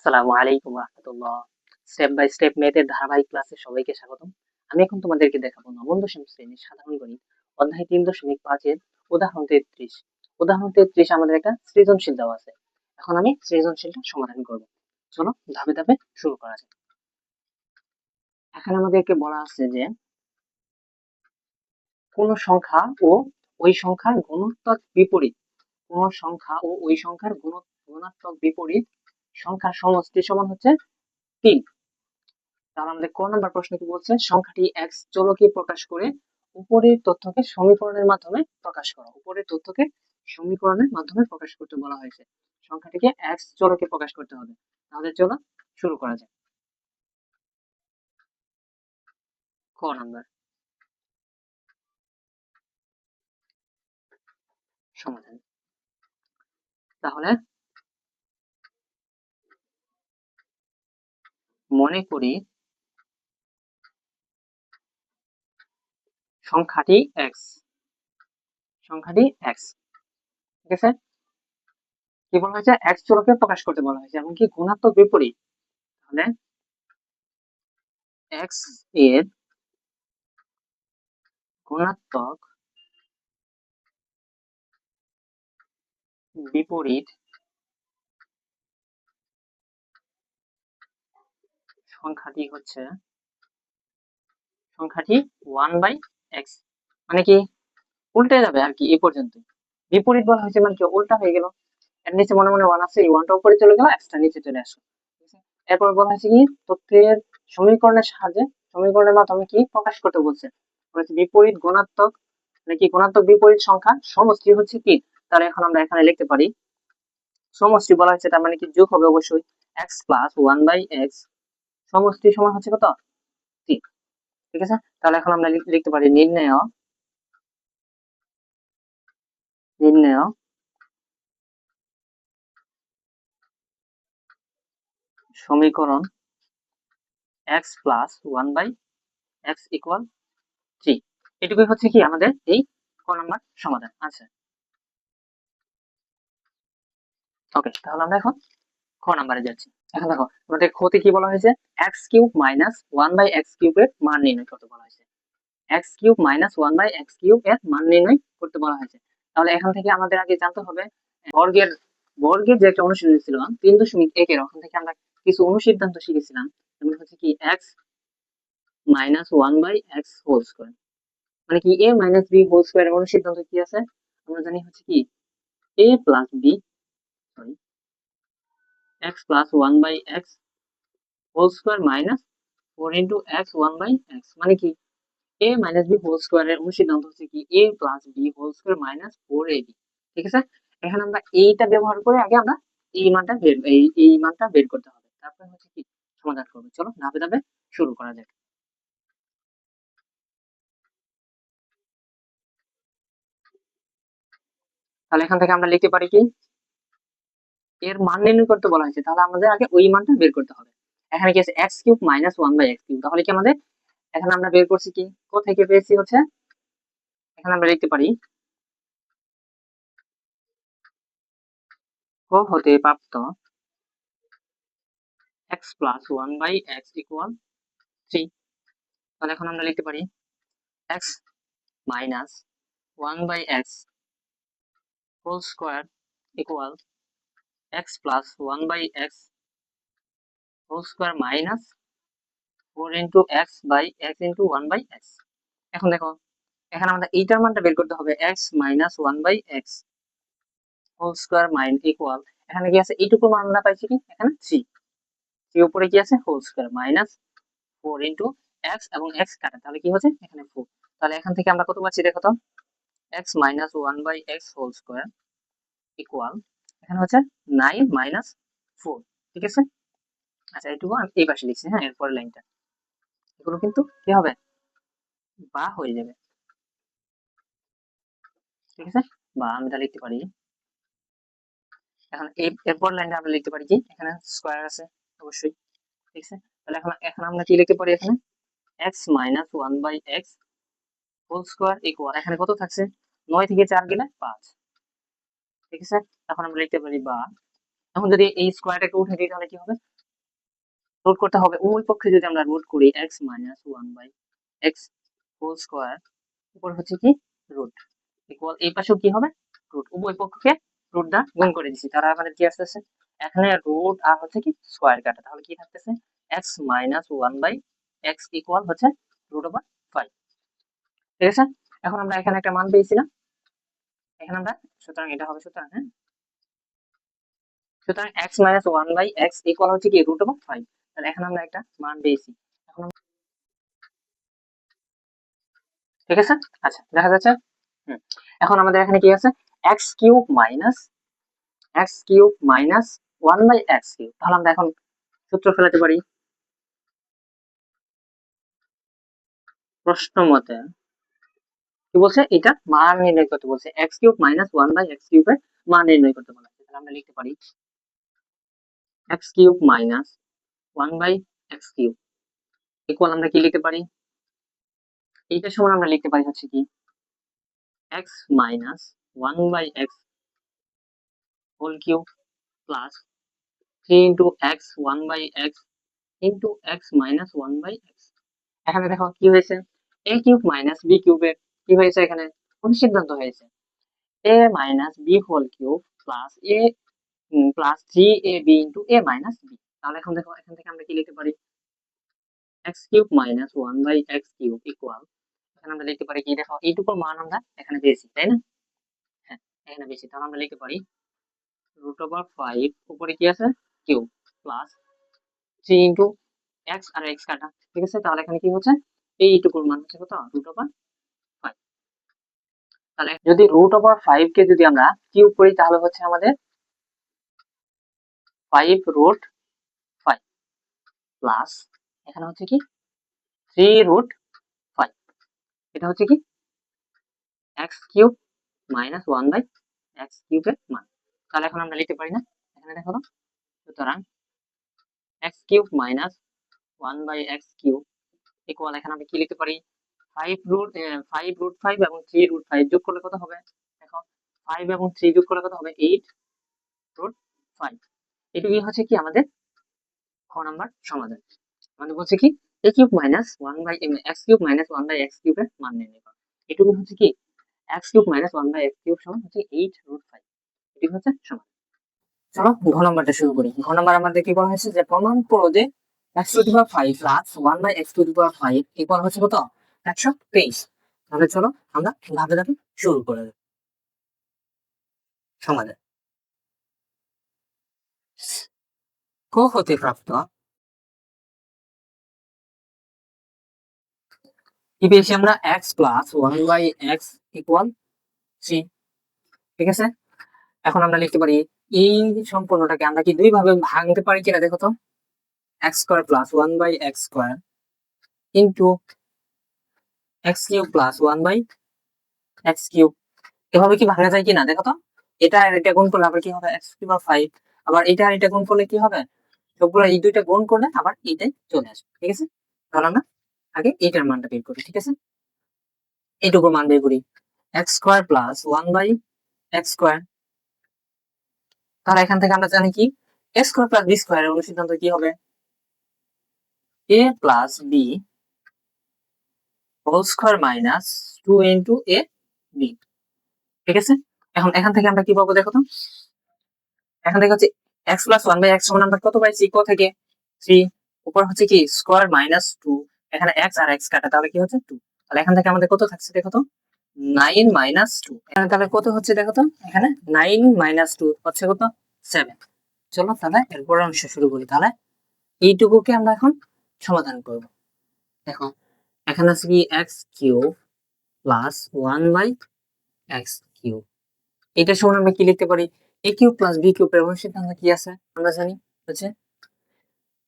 আসসালামু আলাইকুম রাহমাতুল্লাহ। স্টেপ বাই স্টেপ ম্যাথের ধারাবাহিক ক্লাসে সবাইকে স্বাগতম। আমি এখন তোমাদেরকে দেখাবো নবম দশম শ্রেণীর সাধারণ গণিত অধ্যায় 3.5 এর উদাহরণ 33। উদাহরণ 33 আমাদের একটা সৃজনশীল দেওয়া আছে। এখন আমি সৃজনশীলটা সমাধান করব। চলো ধাপে ধাপে শুরু করা যাক। এখানে আমাদেরকে বলা আছে যে কোন সংখ্যা ও ওই সংখ্যার গুণোত্তর বিপরীত, কোন সংখ্যা ও ওই সংখ্যার গুণাত্মক বিপরীত সংখ্যার সমষ্টি সমান হচ্ছে 3। তাহলে আমাদের ক নাম্বার প্রশ্ন কি বলছে, সংখ্যাটি এক্স চলকে প্রকাশ করে উপরের তথ্যকে সমীকরণের মাধ্যমে প্রকাশ করো। উপরের তথ্যকে সমীকরণের মাধ্যমে প্রকাশ করতে বলা হয়েছে। সংখ্যাটিকে এক্স চলকে প্রকাশ করতে হবে। তাহলে চলো শুরু করা যাক। ক নাম্বার সমাধান। তাহলে মনে করি সংখ্যাটি এক্স, সংখ্যাটি এক্স, ঠিক আছে। কি বলা হয়েছে, এক্স চলকে প্রকাশ করতে বলা হয়েছে, এমনকি গুণাত্মক বিপরীত। তাহলে এক্স এর গুণাত্মক বিপরীত সংখ্যাটি হচ্ছে সংখ্যাটি 1/x, মানে কি উল্টে যাবে আর কি। এই পর্যন্ত বিপরীত বলা হয়েছে মানে কি উল্টা হয়ে গেল। এর নিচে মনে মনে 1 আছে, এই 1টা উপরে চলে গেল, xটা নিচে চলে আসলো। এরপর বলা হয়েছে কি তথ্যের সমীকরণের সাহায্যে, সমীকরণের মাধ্যমে কি প্রকাশ করতে বলছে, বলেছে বিপরীত গুণাত্মক, মানে কি গুণাত্মক বিপরীত সংখ্যা সমষ্টি হচ্ছে কি। তাহলে এখন আমরা এখানে লিখতে পারি সমষ্টি বলা হয়েছে, তার মানে কি যোগ হবে অবশ্যই। x প্লাস 1/x সমষ্টি সমান হচ্ছে কত, 3। ঠিক আছে, তাহলে এখন আমরা লিখতে পারি নির্ণয় নির্ণয় সমীকরণ x প্লাস 1/x ইকুয়াল 3। এটুকুই হচ্ছে কি আমাদের এই ক নাম্বার সমাধান। আচ্ছা ওকে, তাহলে আমরা এখন খ নাম্বারে যাচ্ছি। এখন দেখো আমাদের ক্ষতি কি বলা হয়েছে, এক্স কিউব মাইনাস 1/x কিউবের মান নির্ণয় করতে বলা হয়েছে। X cube minus 1/x cube এর মান নির্ণয় করতে বলা হয়েছে। তাহলে এখান থেকে আমাদের আগে জানতে হবে বর্গের বর্গের যে একটা অনুশীলনী ছিল 3.1 এর, ওখান থেকে আমরা কিছু অনুসিদ্ধান্ত শিখেছিলাম। যেমন হচ্ছে কি x minus 1/x whole square, মানে কি a minus b whole square এর অনুসিদ্ধান্ত কি আছে, আমরা জানি হচ্ছে কি a plus b, sorry x plus 1/x whole square minus 4 into x 1/x, মানে কি a minus b whole square এর অনুসিদ্ধান্ত হচ্ছে কি a plus b whole square minus 4ab। ঠিক আছে, এখানে আমরা এইটা ব্যবহার করে আগে আমরা এই মানটা বের করতে হবে, তারপর হচ্ছে কি সমাধান করব। চলো ধাপে ধাপে শুরু করা যাক। তাহলে এখান থেকে আমরা লিখতে পারি কি এর মান নির্ণয় করতে বলা হয়েছে, তাহলে আমাদের আগে ওই মানটা বের করতে হবে। এখানে কি আছে x cube minus 1/x cube, তাহলে কি আমাদের এখানে আমরা বের করছি কি কোথা থেকে পেয়েছি হচ্ছে, এখানে আমরা লিখতে পারি ক হতে প্রাপ্ত x প্লাস 1/x ইকুয়াল 3। তাহলে এখন আমরা লিখতে পারি x minus 1/x whole square equal x plus 1/x whole square minus 4 into x by x into 1/x। এখন দেখো এখানে আমাদের এইটার মানটা বের করতে হবে, x minus 1/x whole square mine equal, এখানে কি আছে এইটুকু মান আমরা পাইছি কি এখানে 3 উপরে কি আছে whole square minus 4 into x এবং x কাটা, তাহলে কি হচ্ছে এখানে 4। তাহলে এখান থেকে আমরা কত পাচ্ছি দেখো তো, x minus 1/x whole square equal, এখানে হচ্ছে 9 মাইনাস 4। ঠিক আছে, আচ্ছা এইটুকু আমি এই পাশে লিখছি। হ্যাঁ, এরপরের লাইনটা এগুলো কিন্তু কি হবে বা হয়ে যাবে। ঠিক আছে, বা আমি এটা লিখতে পারি। এখন এরপর লাইনটা আমরা লিখতে পারি কি এখানে স্কয়ার আছে অবশ্যই। ঠিক আছে, তাহলে এখন এখন আমরা কি লিখতে পারি এখানে x minus 1/x whole square equal, এখানে কত থাকছে 9 থেকে 4 গেলে 5। ঠিক আছে, এখন আমরা লিখতে পারি বা, এখন যদি এই স্কয়ারটাকে উঠে দিই তাহলে কি হবে রুট করতে হবে উভয় পক্ষে যদি আমরা রুট করি x minus one by x whole square উপর হচ্ছে কি রুট ইকুয়াল এই পাশেও কি হবে রুট উভয় পক্ষকে রুট দা গুণ করে দিছি তারা আমাদের কি আসতেছে এখানে রুট আর হচ্ছে কি স্কোয়ার কাটা তাহলে কি থাকতেছে x minus one by x equal হচ্ছে রুট ওভার 5 ঠিক আছে এখন আমরা এখানে একটা মান পেয়েছি না এখানে আমরা সুতরাং এটা হবে সুতরাং হ্যাঁ সুতরাং x minus one by x equal হচ্ছে কি রুট ওভার 5 তাহলে এখন আমরা একটা মান পেয়েছি এখন ঠিক আছে আচ্ছা দেখা যাচ্ছে এখন আমাদের এখানে কি আছে x cube minus one by x cube তাহলে আমরা এখন সূত্র ফেলাতে পারি প্রশ্ন মতে কি বলছে এটা মান নির্ণয় করতে বলছে x cube minus one by x কিউবের মান নির্ণয় করতে বলা হয়েছে তাহলে আমরা লিখতে পারি x cube minus one by x cube equal আমরা কি লিখতে পারি এইটার সমান আমরা লিখতে পারি হচ্ছে কি x minus one by x whole cube plus 3 into x one by x into x minus one by x এখানে দেখো কি হয়েছে এ কিউব মাইনাস বি কিউবের কি হয়েছে এখানে কোন সিদ্ধান্ত হয়েছে A minus B whole cube plus A plus 3ab into A minus B তাহলে এখন দেখো এখান থেকে আমরা কি লিখতে পারি x cube minus one by x cube equal এখানে আমরা লিখতে পারি কি দেখো এইটুকুর মান আমরা এখানে পেয়েছি তাই না হ্যাঁ এখানে পেয়েছি তাহলে আমরা লিখতে পারি রুট ওভার 5 উপরে কি আছে কিউব প্লাস 3 ইন্টু এক্স আর এক্স কাটা ঠিক আছে তাহলে এখানে কি হচ্ছে এইটুকুর মান হচ্ছে কত রুট ওভার 5 তাহলে যদি রুট ওভার 5 কে যদি আমরা কিউব করি তাহলে হচ্ছে আমাদের 5 রুট 5 প্লাস এখানে হচ্ছে কি 3 রুট 5 এটা হচ্ছে কি x cube minus one by x কিউবের মান তাহলে এখন আমরা লিখতে পারি না এখানে দেখো তো সুতরাং x cube minus one by x cube equal এখানে আমরা কি লিখতে পারি 5 রুট 5 এবং 3 রুট 5 যোগ করলে কত হবে দেখো 5 এবং 3 যোগ করলে কত হবে 8 রুট 5 এটুকুই হচ্ছে কি আমাদের খ নাম্বার সমাধান আমাদের বলছে কি a cube minus 1 by x cube minus 1 by x কিউবের মান নির্ণয় করো এটুকু হচ্ছে কি x cube minus 1 by x cube সমান হচ্ছে 8 রুট 5 এটি হচ্ছে সমান চলো ঘ নাম্বারটা শুরু করি ঘ নাম্বার আমাদের কি বলা হয়েছে যে প্রমাণ করো যে x to the power 5 plus 1 by x to the power 5 equal হচ্ছে কত 123 তাহলে চলো আমরা ধাপে ধাপে শুরু করে দেব সমাধান ক হতে প্রাপ্ত কি পেয়েছি আমরা x plus 1 by x equal 3 ঠিক আছে এখন আমরা লিখতে পারি এই সম্পূর্ণটাকে আমরা কি দুই ভাগে ভাঙতে পারি কিনা দেখো তো x square plus 1 by x square into x cube plus 1 by x cube এভাবে কি ভাঙা যায় কিনা দেখো তো এটা আর এটা গুণ করলে আবার কি হবে x কিউব 5 আবার এটা আর এটা গুণ করলে কি হবে সবগুলো এই দুইটা গুণ করলে আবার এইটাই চলে আসবে ঠিক আছে তাহলে আমরা আগে এইটার মানটা বের করি ঠিক আছে এইটুকুর মান বের করি x square plus 1 by x square তাহলে এখান থেকে আমরা জানি কি a স্কয়ার প্লাস b স্কয়ারের অনুসিদ্ধান্ত কি হবে a plus b whole square minus 2 into a b ঠিক আছে এখন এখান থেকে আমরা কি পাবো দেখো তো এখান থেকে হচ্ছে x প্লাস 1 বাই x সমান আমরা কত পাইছি ক থেকে 3 উপর হচ্ছে কি স্কয়ার মাইনাস 2 এখানে x আর x কাটা তাহলে কি হচ্ছে 2 তাহলে এখান থেকে আমাদের কত থাকছে দেখো তো 9 মাইনাস 2 এখানে তাহলে কত হচ্ছে দেখো তো এখানে 9 মাইনাস 2 হচ্ছে কত 7 চলো তাহলে এরপর অংশ শুরু করি তাহলে এইটুকুকে আমরা এখন সমাধান করব দেখো এখানে আছে কি x cube plus 1 by x cube এটা সমান আমরা কি লিখতে পারি a cube plus b cube এর অনুসিদ্ধান্ত কি আছে আমরা জানি হচ্ছে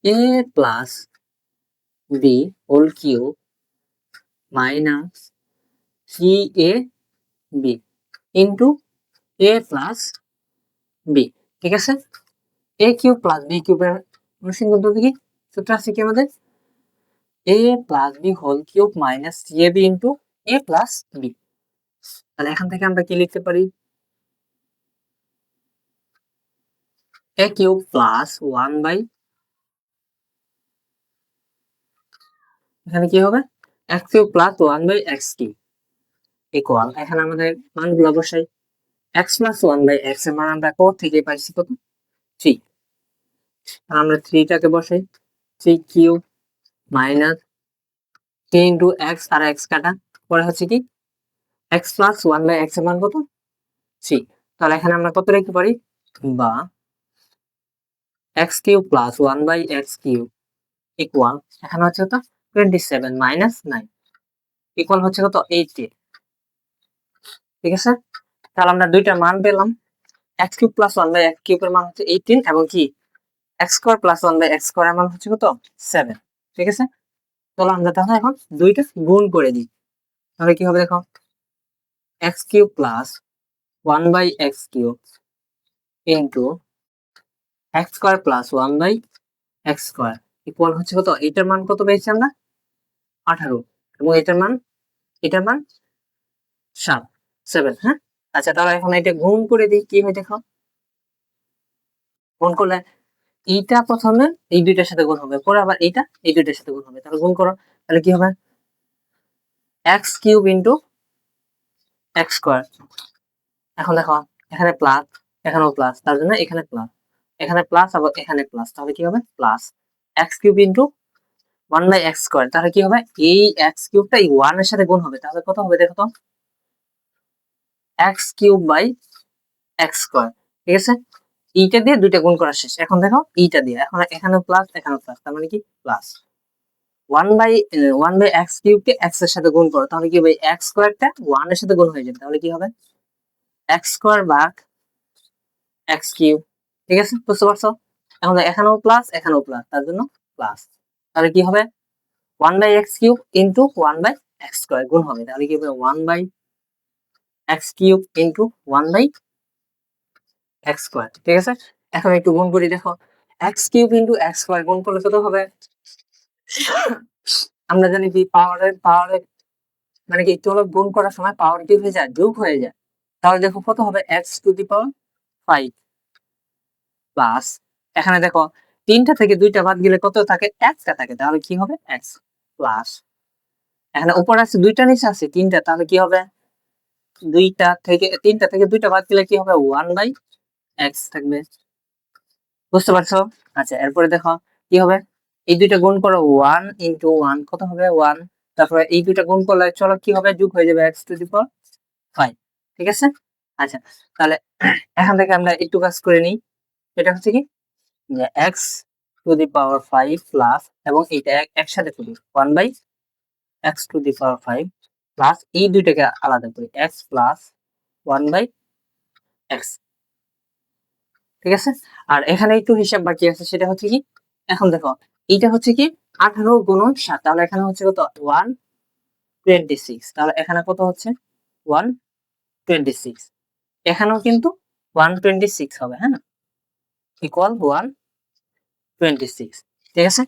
a plus b whole cube minus 3ab into a plus b ঠিক আছে a কিউব প্লাস b কিউবের অনুসিদ্ধান্ত কি সূত্র আছে কি আমাদের a plus b whole cube minus 3ab into a plus b তাহলে এখান থেকে আমরা কি লিখতে পারি a কিউব প্লাস 1 বাই এখানে কি হবে x cube plus 1/x cube equal, এখানে আমাদের মানগুলো বসাই। এক্স প্লাস 1/x এর মান আমরা কত থেকে পাইছি, কত 3। আমরা 3টাকে বসাই, 3 কিউব মাইনাস 3 ইন্টু এক্স আর এক্স কাটা, পরে হচ্ছে কি এক্স প্লাস 1/x এর মান কত 3। তাহলে এখানে আমরা কত লিখতে পারি, বা x cube plus 1/x cube equal, এখানে হচ্ছে কত 27 মাইনাস 9 ইকুয়াল হচ্ছে কত 18। ঠিক আছে, তাহলে আমরা দুইটা মান পেলাম। X cube plus 1/x cube এর মান হচ্ছে 18 এবং কি x square plus 1/x square এর মান হচ্ছে কত 7। ঠিক আছে, চলো আমরা তাহলে এখন দুইটা গুণ করে দিই। তাহলে কি হবে দেখো, x cube plus 1/x cube into x square plus 1/x square equal হচ্ছে কত, এটার মান কত পেয়েছি আমরা 18 এবং এটার মান 7। হ্যাঁ, আচ্ছা তাহলে এখন এটা গুণ করে দিই, কি হয় দেখো, গুণ করলে এইটা প্রথমে এই দুইটার সাথে গুণ হবে, পরে আবার এইটা এই দুইটার সাথে গুণ হবে। তাহলে গুণ করো, তাহলে কি হবে x cube into x square. এখন দেখো এখানে প্লাস, এখানেও প্লাস, তার জন্য এখানে প্লাস, এখানে প্লাস, আবার এখানে প্লাস, তাহলে কি হবে plus x cube into 1/x square. তাহলে কি হবে, এই এক্স কিউবটা এই 1 এর সাথে গুণ হবে, তাহলে কত হবে দেখো তো, x cube by x square. ঠিক আছে, এইটা দিয়ে দুইটা গুণ করা শেষ। এখন দেখো এইটা দিয়ে, এখন এখানেও প্লাস এখানেও প্লাস, তার মানে কি প্লাস 1/x কিউবকে এক্স এর সাথে গুণ করো, তাহলে কি হবে এক্স স্কয়ারটা 1 এর সাথে গুণ হয়ে যাবে, তাহলে কি হবে এক্স স্কয়ার ভাগ এক্স কিউব। ঠিক আছে, বুঝতে পারছো? এখন এখানেও প্লাস এখানেও প্লাস, তার জন্য প্লাস, তাহলে কি হবে 1/x cube into 1/x square গুণ হবে, তাহলে কি হবে 1/x cube into 1/x square. ঠিক আছে, এখন একটু গুণ করি, দেখো x cube into x square গুণ করলে কত হবে, আমরা জানি কি পাওয়ারের মানে কি একটু গুণ করার সময় পাওয়ার কি হয়ে যায়, যোগ হয়ে যায়। তাহলে দেখো কত হবে x⁵ প্লাস, এখানে দেখো 3টা থেকে 2টা বাদ গেলে কত থাকে, একটা থাকে, তাহলে কি হবে x প্লাস, এখানে উপর আছে 2টা, নিচে আছে 3টা, তাহলে কি হবে 3টা থেকে 2টা বাদ গেলে কি হবে 1/x থাকবে। বুঝতে পারছো? আচ্ছা এরপরে দেখো কি হবে, এই দুইটা গুণ করো 1 ইন্টু 1 কত হবে 1, তারপরে এই দুইটা গুণ করলে চলো কি হবে, যোগ হয়ে যাবে x⁵। ঠিক আছে, আচ্ছা তাহলে এখান থেকে আমরা একটু কাজ করে নিই। এটা হচ্ছে কি যে x⁵ প্লাস, এবং এইটা একসাথে করি 1/x⁵ প্লাস এই দুইটাকে আলাদা করি x প্লাস 1/x। ঠিক আছে, আর এখানে একটু হিসাব বাকি আছে, সেটা হচ্ছে কি, এখন দেখো এইটা হচ্ছে কি 18 গুণন 7, তাহলে এখানে হচ্ছে কত 126, তাহলে এখানে কত হচ্ছে 126, এখানেও কিন্তু 126 হবে। হ্যাঁ, ইকুয়াল 126। ঠিক আছে,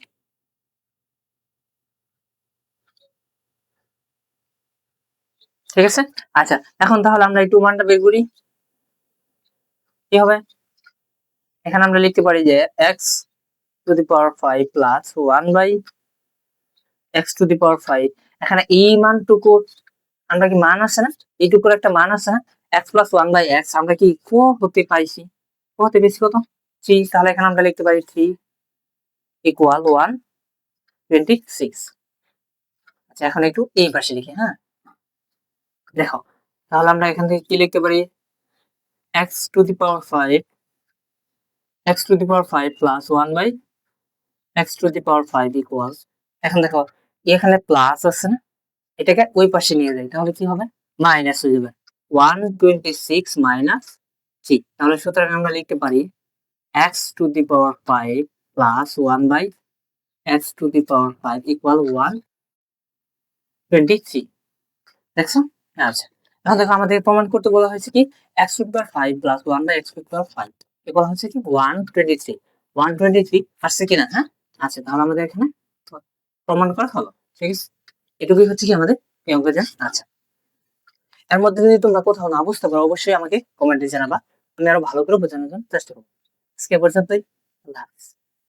ঠিক আছে, আচ্ছা এখন তাহলে আমরা একটু মানটা বের করি, কি হবে, এখানে আমরা লিখতে পারি যে x⁵ প্লাস 1/x⁵। এখানে এই মানটুকু আমরা কি মান আছে না, এইটুকুর একটা মান আছে না, x প্লাস 1/x আমরা কি হতে পাইছি, হতে বেশি কত 3, তাহলে এখানে আমরা লিখতে পারি 3 ইকুয়াল 126। আচ্ছা এখন একটু এই পাশে লিখি। হ্যাঁ, দেখো তাহলে আমরা এখান থেকে কি লিখতে পারি, x⁵ প্লাস 1/x⁵ ইকুয়াল, এখন দেখো এখানে প্লাস আছে না, এটাকে ওই পাশে নিয়ে যাই, তাহলে কি হবে মাইনাস হয়ে যাবে 126 মাইনাস 3, তাহলে সুতরাং আমরা লিখতে পারি x⁵ প্লাস 1/x⁵ ইকুয়াল 123। দেখছো? আচ্ছা এখন দেখো আমাদের প্রমাণ করতে বলা হয়েছে কি x⁵ প্লাস 1/x⁵ ইকুয়াল হচ্ছে কি 123। 123 আসছে কিনা? হ্যাঁ, আচ্ছা তাহলে আমাদের এখানে প্রমাণ করা হলো। ঠিক আছে, এটুকুই হচ্ছে কি আমাদের এই অঙ্কের জন্য। আচ্ছা, এর মধ্যে যদি তোমরা কোথাও না বুঝতে পারো অবশ্যই আমাকে কমেন্টে জানাবা, আমি আরো ভালো করে বোঝানোর জন্য চেষ্টা করবো। আজকে পর্যন্তই, আল্লাহ হাফেজ।